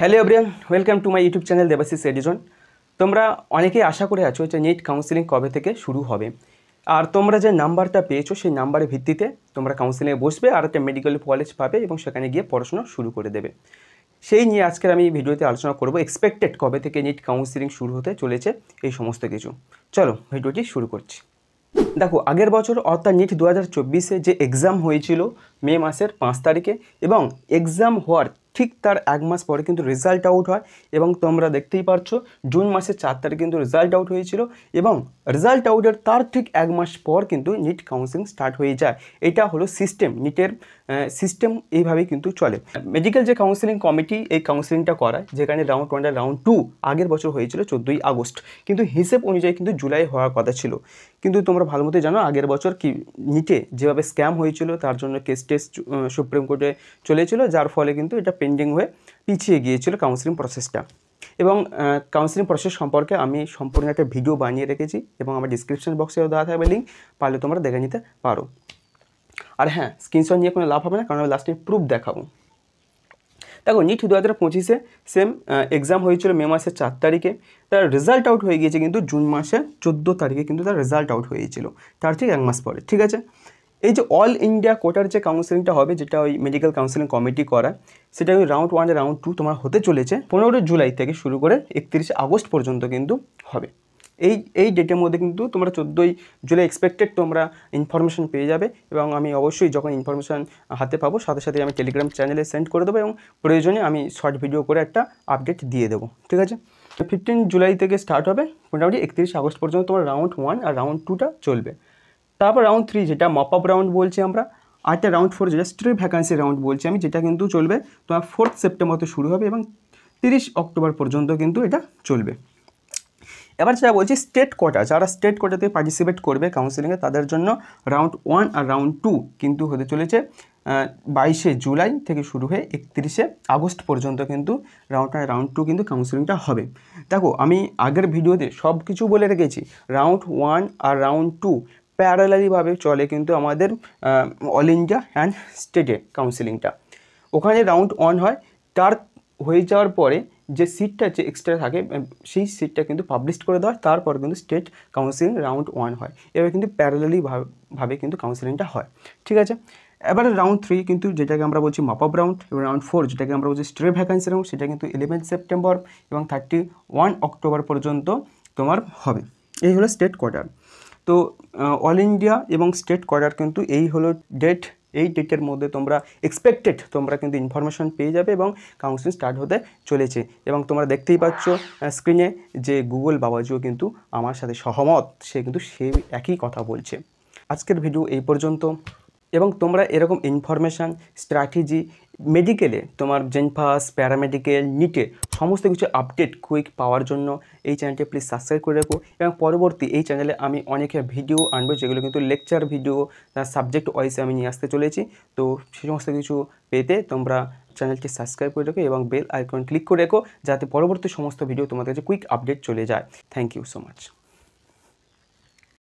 Hello everyone, welcome to my YouTube channel Debashis Edison. তোমরা অনেকেই আশা করে আছো যে নিট কাউন্সিলিং কবে থেকে শুরু হবে, আর তোমরা যে নাম্বারটা পেয়েছো সেই নাম্বারের ভিত্তিতে তোমরা কাউন্সিলিংয়ে বসবে আর একটা মেডিকেল কলেজ পাবে এবং সেখানে গিয়ে পড়াশোনা শুরু করে দেবে। সেই নিয়ে আজকের আমি ভিডিওতে আলোচনা করব এক্সপেক্টেড কবে থেকে নিট কাউন্সিলিং শুরু হতে চলেছে এই সমস্ত কিছু। চলো ভিডিওটি শুরু করছি। দেখো, আগের বছর অর্থাৎ নিট 2024-এ যে এক্সাম হয়েছিল মে মাসের 5 তারিখে, এবং এক্সাম হওয়ার ঠিক তার এক মাস পরে কিন্তু রেজাল্ট আউট হয়, এবং তোমরা দেখতেই পারছো জুন মাসের 4 তারিখে কিন্তু রেজাল্ট আউট হয়েছিল, এবং রেজাল্ট আউটের তার ঠিক এক মাস পর কিন্তু নিট কাউন্সিলিং স্টার্ট হয়ে যায়। এটা হলো সিস্টেম, নিটের সিস্টেম এইভাবেই কিন্তু চলে। মেডিকেল যে কাউন্সিলিং কমিটি এই কাউন্সিলিংটা করায়, যেখানে রাউন্ড 1 আর রাউন্ড 2 আগের বছর হয়েছিল 14ই আগস্ট, কিন্তু হিসেব অনুযায়ী কিন্তু জুলাই হওয়ার কথা ছিল। কিন্তু তোমরা ভালো মতো জানো আগের বছর কি নিটে যেভাবে স্ক্যাম হয়েছিল তার জন্য কেস টেস্ট সুপ্রিম কোর্টে চলেছিল, যার ফলে কিন্তু এটা পেন্ডিং হয়ে পিছিয়ে গিয়েছিল কাউন্সিলিং প্রসেসটা। এবং কাউন্সিলিং প্রসেস সম্পর্কে আমি সম্পূর্ণ একটা ভিডিও বানিয়ে রেখেছি এবং আমার ডিসক্রিপশন বক্সেও দেওয়া থাকবে লিঙ্ক, পারলে তোমরা দেখে নিতে পারো। আর হ্যাঁ, স্ক্রিনশট নিয়ে কোনো লাভ হবে না, কারণ আমি লাস্টে প্রুফ দেখাবো। দেখো, নিট 2025-এ সেম এক্সাম হয়েছিল মে মাসের 4 তারিখে, তার রেজাল্ট আউট হয়ে গিয়েছে কিন্তু জুন মাসের 14 তারিখে কিন্তু তার রেজাল্ট আউট হয়েছিল, তার ঠিক এক মাস পরে। ঠিক আছে, এই যে অল ইন্ডিয়া কোটার যে কাউন্সিলিংটা হবে, যেটা ওই মেডিকেল কাউন্সিলিং কমিটি করা, সেটা ওই রাউন্ড 1 আর রাউন্ড 2 তোমার হতে চলেছে 15 জুলাই থেকে শুরু করে 31 আগস্ট পর্যন্ত কিন্তু হবে। এই ডেটের মধ্যে কিন্তু তোমরা 14ই জুলাই এক্সপেক্টেড তোমরা ইনফরমেশন পেয়ে যাবে, এবং আমি অবশ্যই যখন ইনফরমেশান হাতে পাবো সাথে সাথে আমি টেলিগ্রাম চ্যানেলে সেন্ড করে দেবো, এবং প্রয়োজনে আমি শর্ট ভিডিও করে একটা আপডেট দিয়ে দেবো। ঠিক আছে, 15 জুলাই থেকে স্টার্ট হবে, মোটামুটি 31 আগস্ট পর্যন্ত তোমার রাউন্ড 1 আর রাউন্ড 2টা চলবে। তারপর রাউন্ড 3 যেটা মপ আপ রাউন্ড বলছি আমরা, আরটা রাউন্ড 4 যেটা স্ট্রে ভ্যাকান্সি রাউন্ড বলছি আমি, যেটা কিন্তু চলবে তোমার 4 সেপ্টেম্বর শুরু হবে এবং 30 অক্টোবর পর্যন্ত কিন্তু এটা চলবে। এবার যেটা বলছি স্টেট কোটা, যারা স্টেট কোটাতে পার্টিসিপেট করবে কাউন্সিলিংয়ে, তাদের জন্য রাউন্ড 1 আর রাউন্ড 2 কিন্তু হতে চলেছে 22 জুলাই থেকে শুরু হয়ে 31 আগস্ট পর্যন্ত কিন্তু রাউন্ড 1 আর রাউন্ড 2 কিন্তু কাউন্সিলিংটা হবে। দেখো, আমি আগের ভিডিওতে সব কিছু বলে রেখেছি, রাউন্ড 1 আর রাউন্ড 2 প্যারালালিভাবে চলে কিন্তু আমাদের অল ইন্ডিয়া অ্যান্ড স্টেটে কাউন্সিলিংটা। ওখানে রাউন্ড 1 হয়, তার হয়ে যাওয়ার পরে যে সিটটা যে এক্সট্রা থাকে সেই সিটটা কিন্তু পাবলিশ করে দেওয়া, তারপর কিন্তু স্টেট কাউন্সিলিং রাউন্ড 1 হয়। এবার কিন্তু প্যারালালিভাবে কিন্তু কাউন্সিলিংটা হয়। ঠিক আছে, এবারে রাউন্ড 3 কিন্তু যেটাকে আমরা বলছি মপ আপ রাউন্ড, এবং রাউন্ড 4 যেটাকে আমরা বলছি স্ট্রে ভ্যাকান্সি রাউন্ড, সেটা কিন্তু 11 সেপ্টেম্বর এবং 31 অক্টোবর পর্যন্ত তোমার হবে। এই হলো স্টেট কোয়ার্টার। তো অল ইন্ডিয়া এবং স্টেট কোয়ার্টার কিন্তু এই হলো ডেট। এই ডেটের মধ্যে তোমরা এক্সপেক্টেড তোমরা কিন্তু ইনফরমেশন পেয়ে যাবে এবং কাউন্সিলিং স্টার্ট হতে চলেছে। এবং তোমরা দেখতেই পাচ্ছ স্ক্রিনে যে গুগল বাবাজিও কিন্তু আমার সাথে সহমত, সে কিন্তু সেই একই কথা বলছে। আজকের ভিডিও এই পর্যন্ত, এবং তোমরা এরকম ইনফরমেশান স্ট্র্যাটেজি মেডিকেলে তোমার জেনপাস প্যারামেডিকেল নিটে সমস্ত কিছু আপডেট কুইক পাওয়ার জন্য এই চ্যানেলটি প্লিজ সাবস্ক্রাইব করে রাখো। এবং পরবর্তী এই চ্যানেলে আমি অনেকের ভিডিও আনবো, যেগুলো কিন্তু লেকচার ভিডিও সাবজেক্ট ওয়াইজ আমি নিয়ে আসতে চলেছি। তো সেই সমস্ত কিছু পেতে তোমরা চ্যানেলটি সাবস্ক্রাইব করে রাখো এবং বেল আইকন ক্লিক করে রাখো, যাতে পরবর্তী সমস্ত ভিডিও তোমাদের কাছে কুইক আপডেট চলে যায়। Thank you so much.